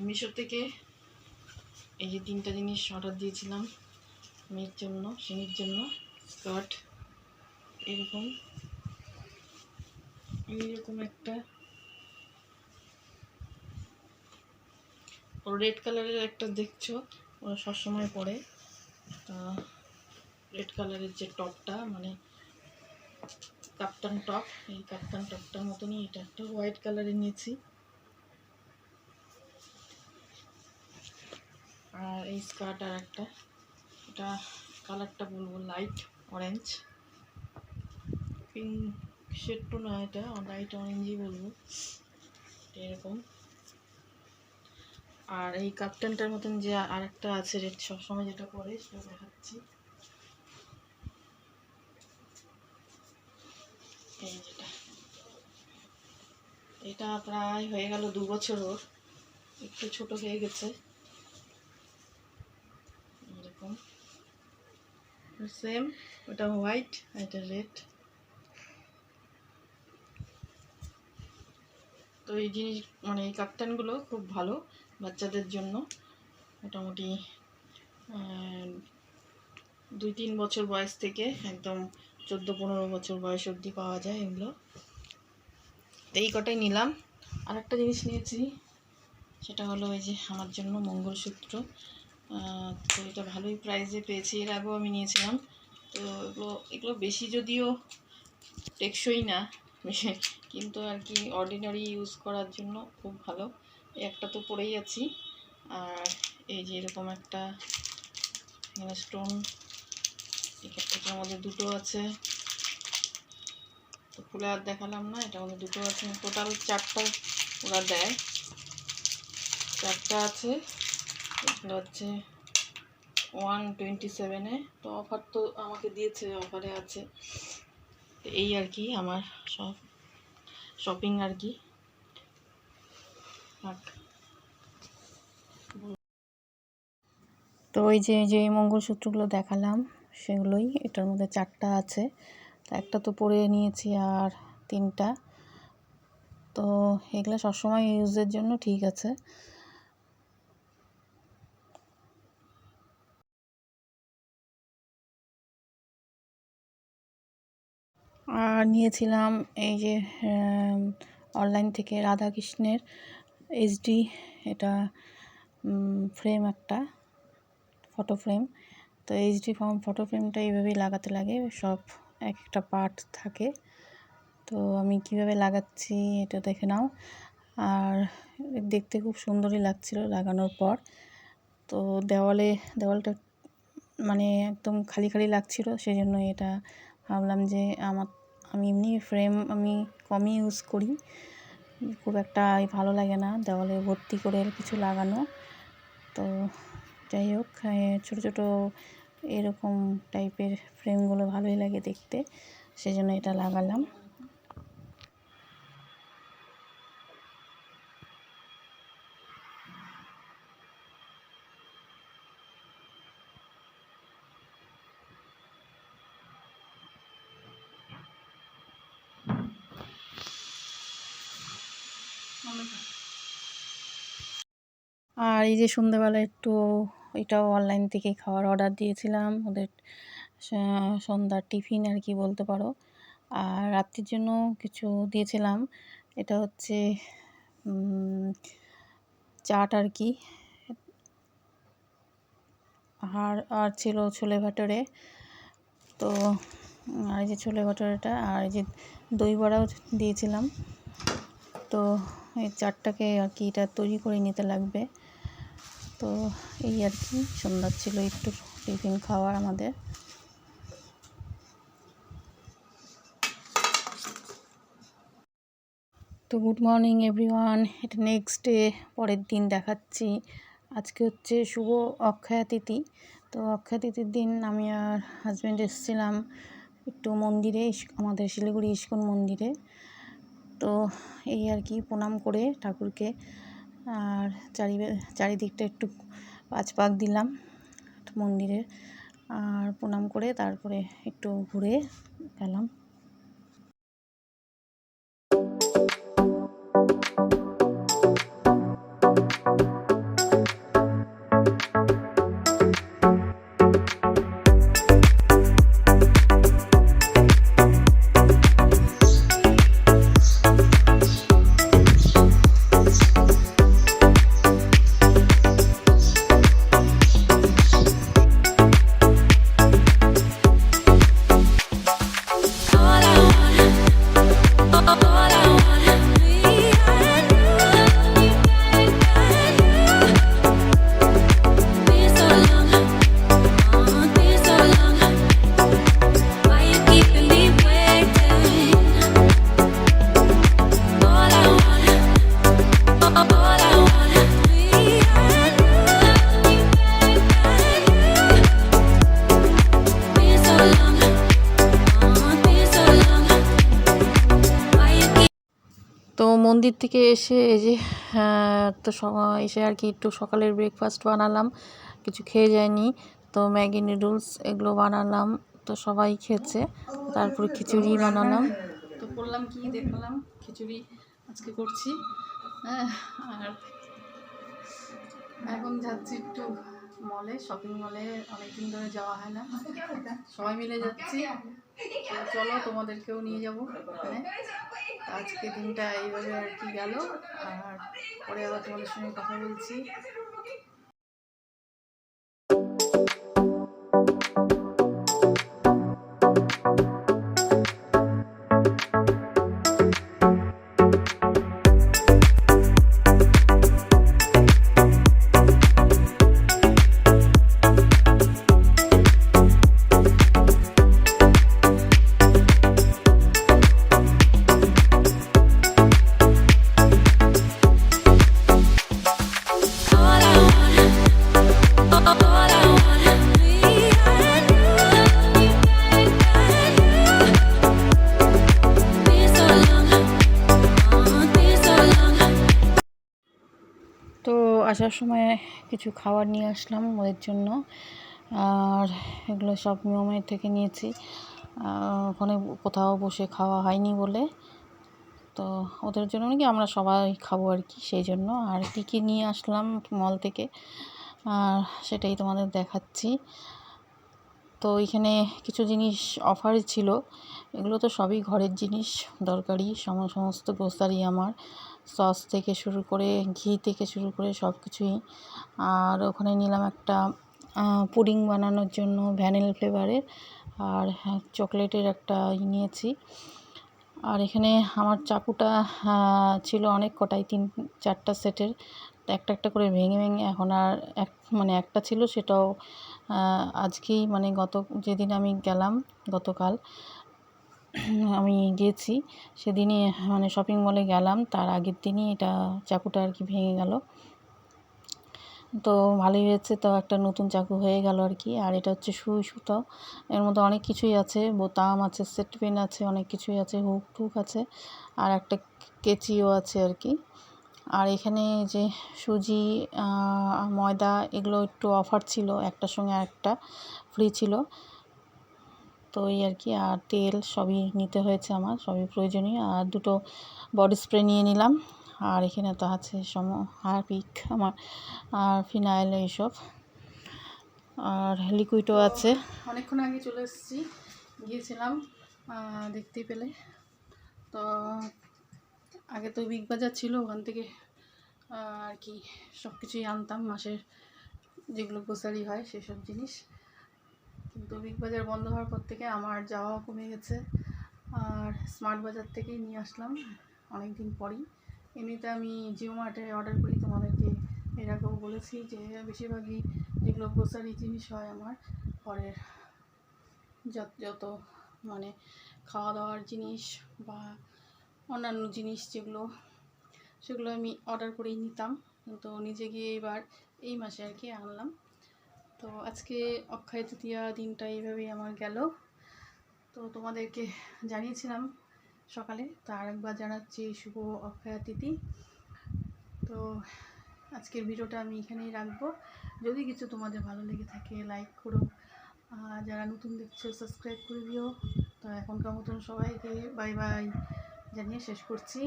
মিশো থেকে এই যে 3টা জিনিস অর্ডার দিয়েছিলাম মেয়ের জন্য, সিমির জন্য। স্কার্ট এইরকম একটা রেড কালারের একটা দেখছো, ওরা সবসময় পরে রেড কালারের যে টপটা, মানে কাপ্তান টপ, এই কাপ্তান টপটার মতনই এটা একটা হোয়াইট কালারের নিয়েছি। আর এই স্কার্ট আর একটা, এটা কালারটা বলবো লাইট অরেঞ্জ, পিঙ্ক শেড তো না, এটা লাইট অরেঞ্জই বলবো এরকম। আর এই কাপ্তানটার মতন যে আর একটা আছে রেড, সবসময় যেটা পরে সেটা দেখাচ্ছি। এই যেটা, এটা প্রায় হয়ে গেল 2 বছর, ওর একটু ছোট হয়ে গেছে এরকম। সেম, ওটা হোয়াইট, এটা রেড। তো এই জিনিস মানে এই কাপ্তানগুলো খুব ভালো বাচ্চাদের জন্য। মোটামুটি 2-3 বছর বয়স থেকে একদম 14-15 বছর বয়স অবধি পাওয়া যায় এগুলো। এই কটাই নিলাম। আর একটা জিনিস নিয়েছি, সেটা হলো এই যে আমার জন্য মঙ্গলসূত্র। তো এটা ভালোই প্রাইসে পেয়েছি, এর আগেও আমি নিয়েছিলাম। তো এগুলো বেশি যদিও টেকসই না, কিন্তু আর কি অর্ডিনারি ইউজ করার জন্য খুব ভালো। একটা তো পরেই আছি। আর এই যে এরকম একটা স্টোন, এটার মধ্যে দুটো আছে, তো খুলে আর দেখালাম না। এটার মধ্যে দুটো আছে, টোটাল 4টা ওরা দেয়, 4টা আছে। এগুলো হচ্ছে 127-এ, তো অফার তো আমাকে দিয়েছে, অফারে আছে। তো এই আর কি আমার সব শপিং আর কি। তো ওই যে মঙ্গলসূত্রগুলো দেখালাম সেগুলোই, এটার মধ্যে 4টা আছে। তো একটা তো পরে নিয়েছি, আর 3টা। তো এগুলো সবসময় ইউজের জন্য ঠিক আছে। আর নিয়েছিলাম এই যে অনলাইন থেকে রাধাকৃষ্ণের এইচডি, এটা ফ্রেম, একটা ফটো ফ্রেম। তো এইচডি ফটো ফ্রেমটা এইভাবেই লাগাতে লাগে, সব একটা পার্ট থাকে। তো আমি কিভাবে লাগাচ্ছি এটা দেখে নাও। আর দেখতে খুব সুন্দরই লাগছিল লাগানোর পর। তো দেওয়ালটা মানে একদম খালি খালি লাগছিল, সেই জন্য এটা ভাবলাম যে আমি এমনি ফ্রেম আমি কমই ইউজ করি, খুব একটা ভালো লাগে না দেওয়ালে ভর্তি করে কিছু লাগানো। তো যাই হোক, ছোটো ছোটো এরকম টাইপের ফ্রেমগুলো ভালোই লাগে দেখতে, সেই জন্য এটা লাগালাম। আর এই যে সন্ধ্যাবেলা একটু এটাও অনলাইন থেকে খাওয়ার অর্ডার দিয়েছিলাম, ওদের সন্ধ্যার টিফিন আর কি বলতে পারো। আর রাত্রির জন্য কিছু দিয়েছিলাম, এটা হচ্ছে চাট আর কি। আর ছিল ছোলে ভাটোরে। তো আর এই যে ছোলে ভাটোরেটা, আর এই যে দই বড়াও দিয়েছিলাম। তো এই চাটটাকে আর কি এটা তৈরি করে নিতে লাগবে। তো এই আর কি সন্ধ্যার ছিল একটু টিফিন খাওয়ার আমাদের। তো গুড মর্নিং এভরিওয়ান, এটা নেক্সট ডে, পরের দিন দেখাচ্ছি। আজকে হচ্ছে শুভ অক্ষয়া তিথি। তো অক্ষয়া তিথির দিন আমি আর হাজব্যান্ড এসেছিলাম একটু মন্দিরে, আমাদের শিলিগুড়ি ইস্কন মন্দিরে। তো এই আর কি প্রণাম করে ঠাকুরকে, আর চারিদিকটা একটু 5 পাক দিলাম মন্দিরের, আর প্রণাম করে তারপরে একটু ঘুরে গেলাম। মন্দির থেকে এসে এই যে তো এসে আর কি একটু সকালের ব্রেকফাস্ট বানালাম, কিছু খেয়ে যায়নি, তো ম্যাগি নুডলস এগুলো বানালাম, তো সবাই খেয়েছে। তারপরে খিচুড়ি বানালাম, তো করলাম কি দেখলাম খিচুড়ি আজকে করছি। আর এখন যাচ্ছি একটু মলে, শপিং মলে, অনেকদিন ধরে যাওয়া হয় না, সবাই মিলে যাচ্ছি। চলো তোমাদেরকেও নিয়ে যাবো ওখানে। আজকে দিনটা এইভাবে আর কি গেল, আর পরে আবার তোমাদের সঙ্গে কথা বলছি। তো আসার সময় কিছু খাবার নিয়ে আসলাম ওদের জন্য, আর এগুলো সব নিয়মের থেকে নিয়েছি, ওখানে কোথাও বসে খাওয়া হয়নি বলে, তো ওদের জন্য নাকি আমরা সবাই খাবো আর কি, সেই জন্য। আর কী কী নিয়ে আসলাম মল থেকে, আর সেটাই তোমাদের দেখাচ্ছি। তো এখানে কিছু জিনিস অফারে ছিল, এগুলো তো সবই ঘরের জিনিস, দরকারি সমস্ত গ্রোসারি আমার, সস থেকে শুরু করে ঘি থেকে শুরু করে সব কিছুই। আর ওখানে নিলাম একটা পুডিং বানানোর জন্য ভ্যানিলা ফ্লেভারের, আর চকলেটের একটা নিয়েছি। আর এখানে আমার চাকুটা ছিল অনেক কটাই, 3-4টা সেটের, একটা একটা করে ভেঙে ভেঙে এখন আর একটা ছিল, সেটাও আজকেই যেদিন আমি গেলাম, গতকাল আমি গিয়েছি সেদিনই, শপিং মলে গেলাম, তার আগের দিনই এটা চাকুটা আর কি ভেঙে গেল। তো ভালোই হয়েছে, তো একটা নতুন চাকু হয়ে গেল আর কি। আর এটা হচ্ছে সুই সুতো, এর মধ্যে অনেক কিছুই আছে, বোতাম আছে, সেট পেন আছে, অনেক কিছুই আছে, হুক টুক আছে, আর একটা কেচিও আছে আর কি। আর এখানে যে সুজি, ময়দা এগুলো একটু অফার ছিল, একটার সঙ্গে আরেকটা ফ্রি ছিল, তো এই আর কি। আর তেল সবই নিতে হয়েছে আমার, সবই প্রয়োজনীয়। আর দুটো বডি স্প্রে নিয়ে নিলাম, আর এখানে তো আছে হারপিক আমার, আর ফিনাইল এইসব, আর লিকুইডও আছে। অনেকক্ষণ আগে চলে এসেছি, গিয়েছিলাম, দেখতেই পেলে। তো আগে তো বিগ বাজার ছিল, ওখান থেকে আর কি সব কিছুই আনতাম, মাসের যেগুলো গ্রোসারি হয় সেসব জিনিস। কিন্তু বিগ বাজার বন্ধ হওয়ার পর থেকে আমার যাওয়াও কমে গেছে, আর স্মার্ট বাজার থেকেই নিয়ে আসলাম অনেক দিন পরই। এমনিতে আমি জিও মার্টে অর্ডার করি, তোমাদেরকে এর আগেও বলেছি যে বেশিরভাগই যেগুলো গ্রোসারি জিনিস হয় আমার ঘরের, যত খাওয়া দাওয়ার জিনিস বা অন্যান্য জিনিস সেগুলো আমি অর্ডার করেই নিতাম, কিন্তু নিজে গিয়ে এবার এই মাসে আর কি আনলাম। তো আজকে অক্ষয় তৃতীয়া দিনটা এইভাবেই আমার গেল, তো তোমাদেরকে জানিয়েছিলাম সকালে, তো আরেকবার জানাচ্ছি শুভ অক্ষয় তিথি। তো আজকের ভিডিওটা আমি এখানেই রাখবো, যদি কিছু তোমাদের ভালো লেগে থাকে লাইক করো, যারা নতুন দেখছো সাবস্ক্রাইব করে দিও। তো এখনকার মতন সবাইকে বাই বাই জানিয়ে শেষ করছি।